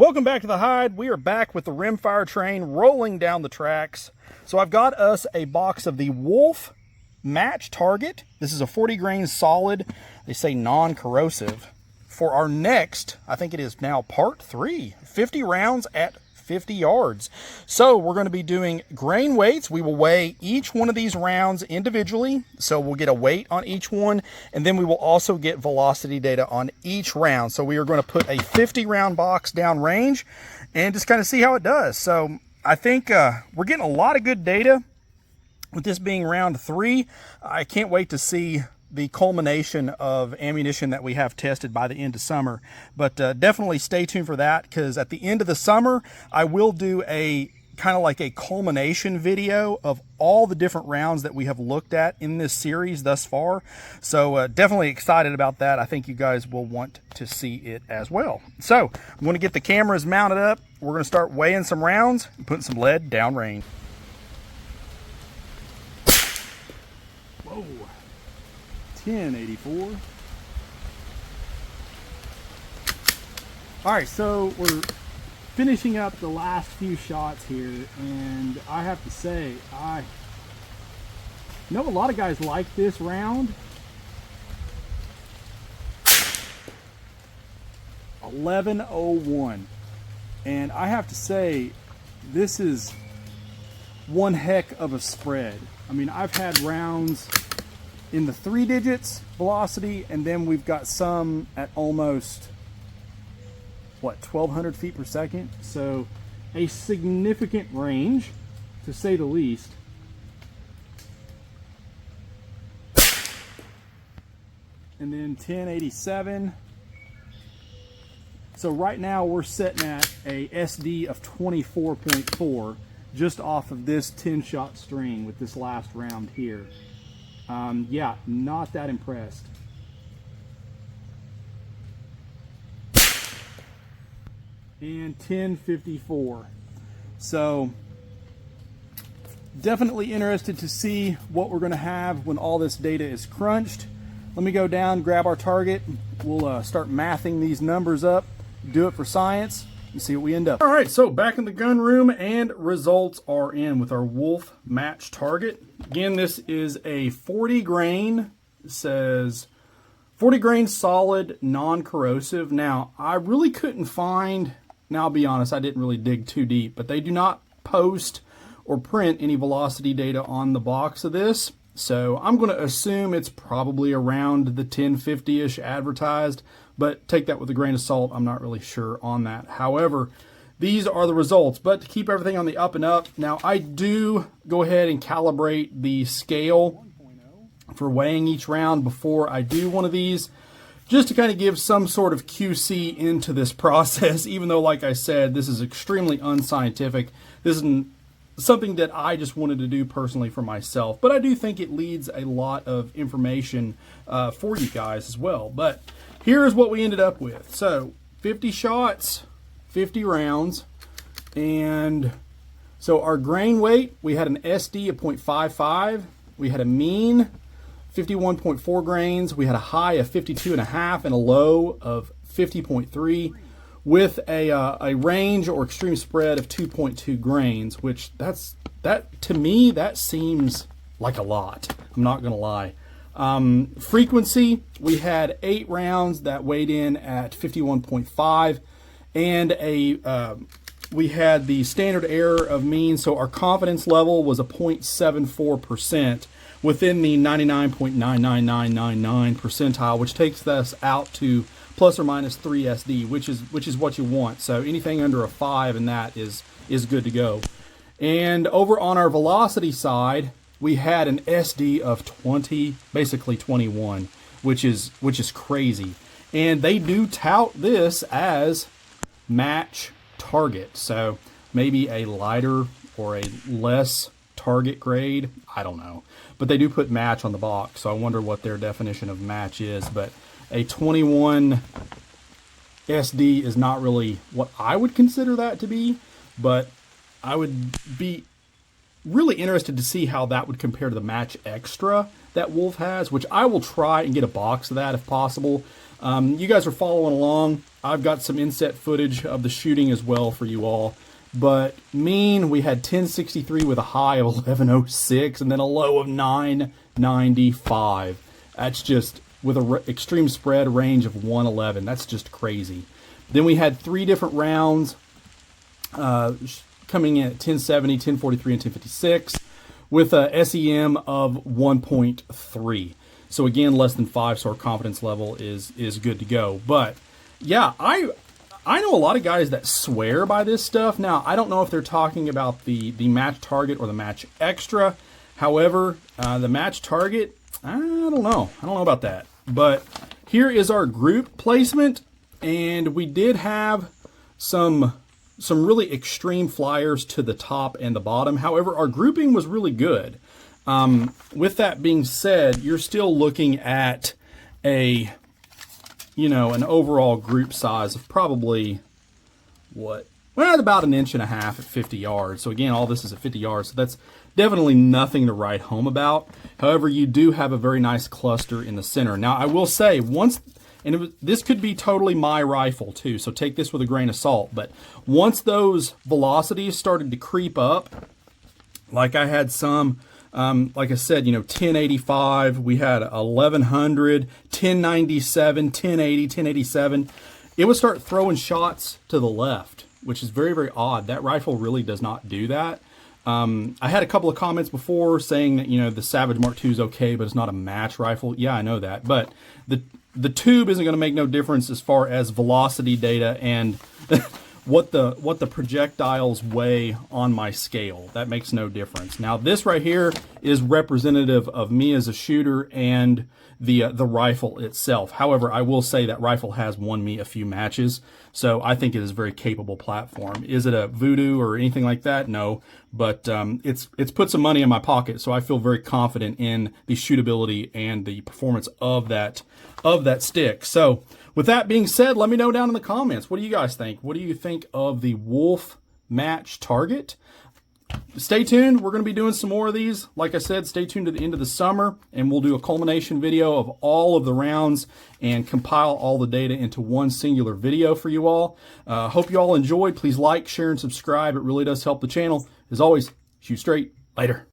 Welcome back to the hide. We are back with the Rimfire train rolling down the tracks. So I've got us a box of the Wolf Match Target. This is a 40 grain solid. They say non-corrosive. For our next, I think it is now part 3, 50 rounds at 50 yards. So we're going to be doing grain weights. We will weigh each one of these rounds individually. So we'll get a weight on each one, and then we will also get velocity data on each round. So we are going to put a 50 round box down range and just kind of see how it does. So I think we're getting a lot of good data with this being round 3. I can't wait to see the culmination of ammunition that we have tested by the end of summer. But definitely stay tuned for that, because at the end of the summer, I will do a kind of like a culmination video of all the different rounds that we have looked at in this series thus far. So definitely excited about that. I think you guys will want to see it as well. So I'm going to get the cameras mounted up. We're going to start weighing some rounds and putting some lead downrange. Whoa. 1084. All right, so we're finishing up the last few shots here, and I have to say, I know a lot of guys like this round. 1101, and I have to say, this is one heck of a spread. I mean, I've had rounds in the 3 digits velocity, and then we've got some at almost, what, 1200 feet per second. So a significant range, to say the least. And then 1087. So right now we're sitting at a SD of 24.4 just off of this 10-shot string with this last round here. Yeah, not that impressed. And 1054. So definitely interested to see what we're going to have when all this data is crunched. Let me go down, grab our target. We'll start mathing these numbers up, do it for science, and see what we end up. All right, so back in the gun room, and results are in with our Wolf Match Target. Again, this is a 40 grain. It says 40 grain solid, non-corrosive. Now, I really couldn't find, now I'll be honest, I didn't really dig too deep, but they do not post or print any velocity data on the box of this. So I'm going to assume it's probably around the 1050-ish advertised, but take that with a grain of salt. I'm not really sure on that. However, these are the results. But to keep everything on the up and up, now I do go ahead and calibrate the scale for weighing each round before I do one of these, just to kind of give some sort of QC into this process, even though, like I said, this is extremely unscientific. This isn't something that I just wanted to do personally for myself, but I do think it leads a lot of information for you guys as well. But here's what we ended up with. So 50 shots, 50 rounds, and so our grain weight, we had an SD of 0.55, we had a mean 51.4 grains, we had a high of 52.5 and a low of 50.3, with a range or extreme spread of 2.2 grains, which that to me, that seems like a lot. I'm not gonna lie. Frequency, we had 8 rounds that weighed in at 51.5, and we had the standard error of mean, so our confidence level was a 0.74% within the 99.99999 percentile, which takes us out to plus or minus 3 SD, which is what you want. So anything under a 5 in that is good to go. And over on our velocity side, we had an SD of 20, basically 21, which is crazy. And they do tout this as match target. So maybe a lighter or a less target grade, I don't know. But they do put match on the box, so I wonder what their definition of match is. But a 21 SD is not really what I would consider that to be, but I would be really interested to see how that would compare to the Match Extra that Wolf has, which I will try and get a box of that if possible. You guys are following along. I've got some inset footage of the shooting as well for you all. But mean, we had 1063 with a high of 1106 and then a low of 995. That's just with an extreme spread range of 111. That's just crazy. Then we had 3 different rounds coming in at 1070, 1043, and 1056 with a SEM of 1.3. So again, less than 5, so our confidence level is good to go. But yeah, I know a lot of guys that swear by this stuff. Now, I don't know if they're talking about the match target or the match extra. However, the match target, I don't know. I don't know about that. But here is our group placement, and we did have some really extreme flyers to the top and the bottom. However, our grouping was really good. With that being said, you're still looking at an overall group size of probably about 1.5 inches at 50 yards. So again, all this is at 50 yards. So that's definitely nothing to write home about. However, you do have a very nice cluster in the center. Now, I will say this could be totally my rifle too, so take this with a grain of salt. But once those velocities started to creep up, like I had some, like I said, 1085, we had 1100, 1097, 1080, 1087. It would start throwing shots to the left, which is very, very odd. That rifle really does not do that. I had a couple of comments before saying that, the Savage Mark II is okay, but it's not a match rifle. Yeah, I know that. But the tube isn't going to make no difference as far as velocity data and what the projectiles weigh on my scale. That makes no difference. Now, this right here is representative of me as a shooter and the rifle itself. However, I will say that rifle has won me a few matches, so I think it is a very capable platform. Is it a voodoo or anything like that? No, but it's put some money in my pocket, so I feel very confident in the shootability and the performance of that stick. So with that being said, let me know down in the comments. What do you guys think? What do you think of the Wolf match target? Stay tuned. We're going to be doing some more of these. Like I said, stay tuned to the end of the summer, and we'll do a culmination video of all of the rounds and compile all the data into one singular video for you all. Hope you all enjoyed. Please like, share, and subscribe. It really does help the channel. As always, shoot straight. Later.